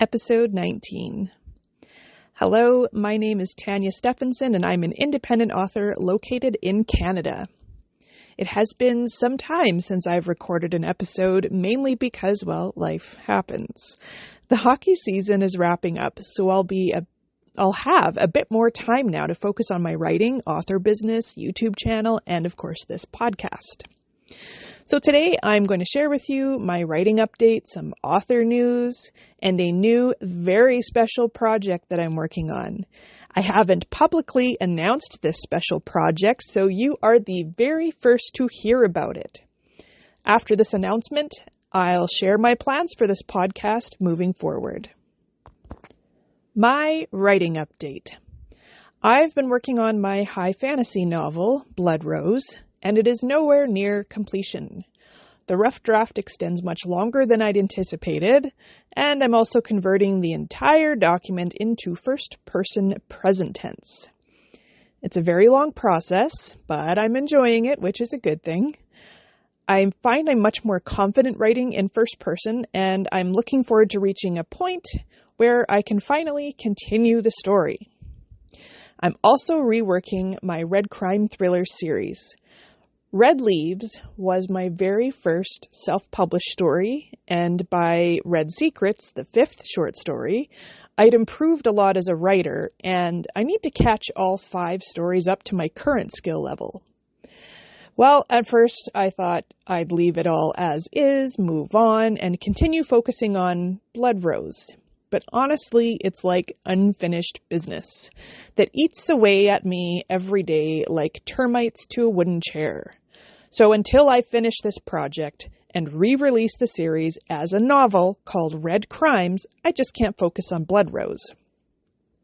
Episode 19. Hello, my name is Tanya Stephenson, and I'm an independent author located in Canada. It has been some time since I've recorded an episode, mainly because, well, life happens. The hockey season is wrapping up, so I'll have a bit more time now to focus on my writing, author business, YouTube channel, and of course this podcast. So today I'm going to share with you my writing update, some author news, and a new, very special project that I'm working on. I haven't publicly announced this special project, so you are the very first to hear about it. After this announcement, I'll share my plans for this podcast moving forward. My writing update. I've been working on my high fantasy novel, Blood Rose, and it is nowhere near completion. The rough draft extends much longer than I'd anticipated, and I'm also converting the entire document into first-person present tense. It's a very long process, but I'm enjoying it, which is a good thing. I find I'm much more confident writing in first person, and I'm looking forward to reaching a point where I can finally continue the story. I'm also reworking my Red Crime Thriller series. Red Leaves was my very first self-published story, and by Red Secrets, the fifth short story, I'd improved a lot as a writer, and I need to catch all 5 stories up to my current skill level. Well, at first I thought I'd leave it all as is, move on, and continue focusing on Blood Rose. But honestly, it's like unfinished business that eats away at me every day like termites to a wooden chair. So until I finish this project and re-release the series as a novel called Red Crimes, I just can't focus on Blood Rose.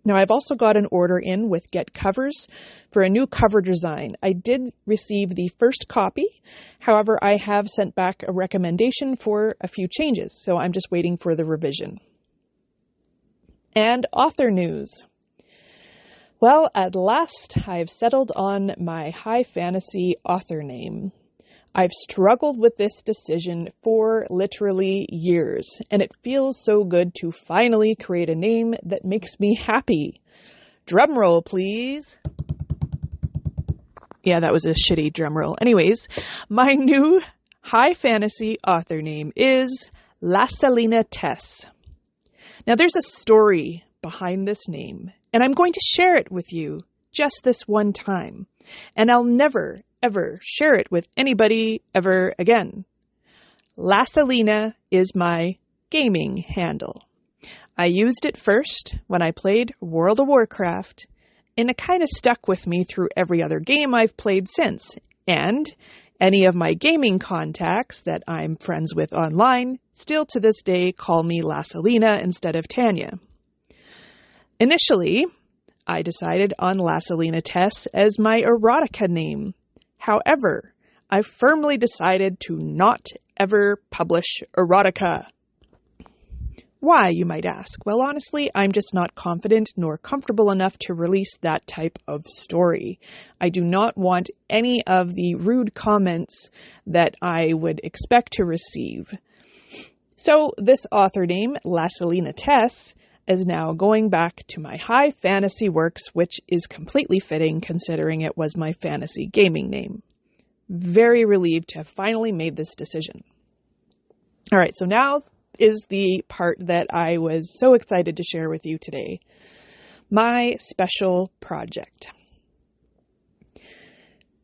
Now, I've also got an order in with Get Covers for a new cover design. I did receive the first copy. However, I have sent back a recommendation for a few changes, so I'm just waiting for the revision. And author news. Well, at last, I've settled on my high fantasy author name. I've struggled with this decision for literally years, and it feels so good to finally create a name that makes me happy. Drumroll, please. Yeah, that was a shitty drumroll. Anyways, my new high fantasy author name is Lasalina Tess. Now, there's a story behind this name, and I'm going to share it with you just this one time, and I'll never, ever share it with anybody ever again. Lasalina is my gaming handle. I used it first when I played World of Warcraft, and it kind of stuck with me through every other game I've played since, and any of my gaming contacts that I'm friends with online still to this day call me Lasalina instead of Tanya. Initially, I decided on Lasalina Tess as my erotica name. However, I've firmly decided to not ever publish erotica. Why, you might ask? Well, honestly, I'm just not confident nor comfortable enough to release that type of story. I do not want any of the rude comments that I would expect to receive. So this author name, Lasalina Tess, is now going back to my high fantasy works, which is completely fitting considering it was my fantasy gaming name. Very relieved to have finally made this decision. All right, so now is the part that I was so excited to share with you today. My special project.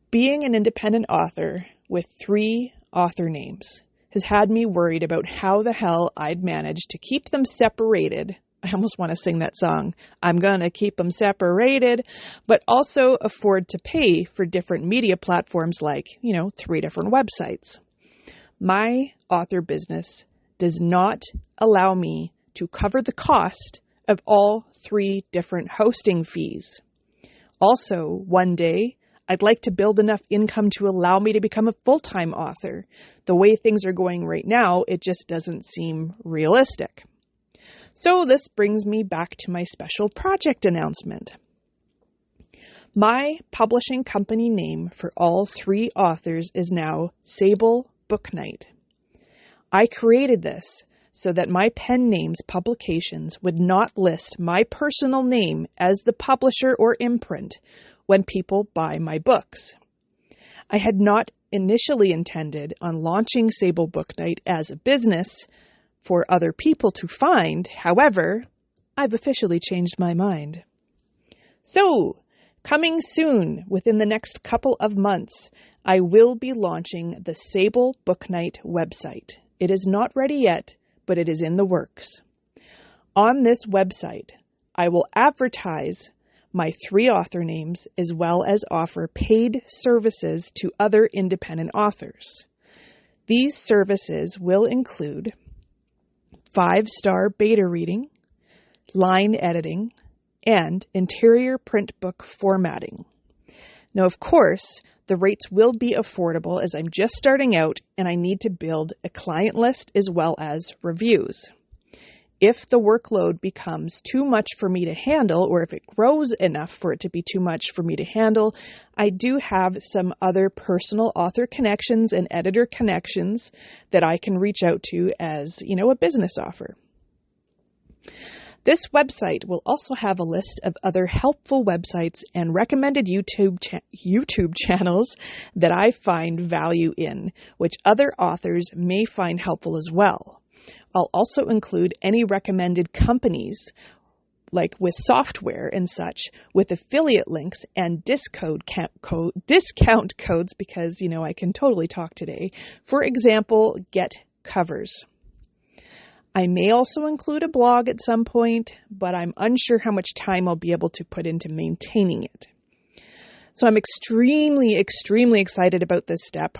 Being an independent author with 3 author names has had me worried about how the hell I'd manage to keep them separated. I almost want to sing that song, I'm gonna keep them separated, but also afford to pay for different media platforms like, 3 different websites. My author business does not allow me to cover the cost of all 3 different hosting fees. Also, one day, I'd like to build enough income to allow me to become a full-time author. The way things are going right now, it just doesn't seem realistic. So this brings me back to my special project announcement. My publishing company name for all 3 authors is now Sable Book Night. I created this so that my pen name's publications would not list my personal name as the publisher or imprint when people buy my books. I had not initially intended on launching Sable Book Night as a business for other people to find. However, I've officially changed my mind. So, coming soon, within the next couple of months, I will be launching the Sable Book Night website. It is not ready yet, but it is in the works. On this website, I will advertise my 3 author names as well as offer paid services to other independent authors. These services will include 5-star beta reading, line editing, and interior print book formatting. Now, of course, the rates will be affordable as I'm just starting out and I need to build a client list as well as reviews. If the workload becomes too much for me to handle, or if it grows enough for it to be too much for me to handle, I do have some other personal author connections and editor connections that I can reach out to as, a business offer. This website will also have a list of other helpful websites and recommended YouTube channels that I find value in, which other authors may find helpful as well. I'll also include any recommended companies, like with software and such, with affiliate links and discount codes because, I can totally talk today. For example, Get Covers. I may also include a blog at some point, but I'm unsure how much time I'll be able to put into maintaining it. So I'm extremely, extremely excited about this step.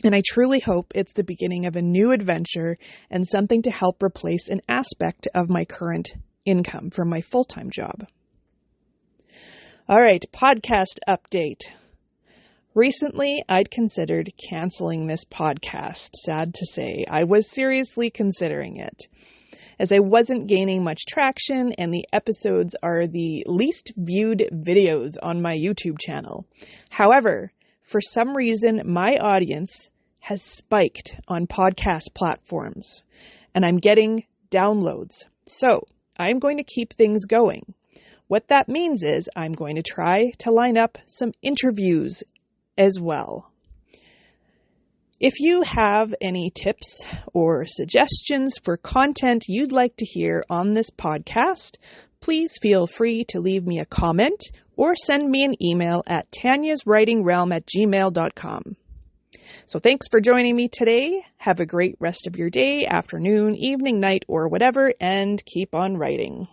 And I truly hope it's the beginning of a new adventure and something to help replace an aspect of my current income from my full-time job. All right, podcast update. Recently, I'd considered canceling this podcast. Sad to say, I was seriously considering it, as I wasn't gaining much traction and the episodes are the least viewed videos on my YouTube channel. However, for some reason, my audience has spiked on podcast platforms, and I'm getting downloads. So I'm going to keep things going. What that means is I'm going to try to line up some interviews as well. If you have any tips or suggestions for content you'd like to hear on this podcast, please feel free to leave me a comment or send me an email at tanyaswritingrealm@gmail.com. So thanks for joining me today. Have a great rest of your day, afternoon, evening, night, or whatever, and keep on writing.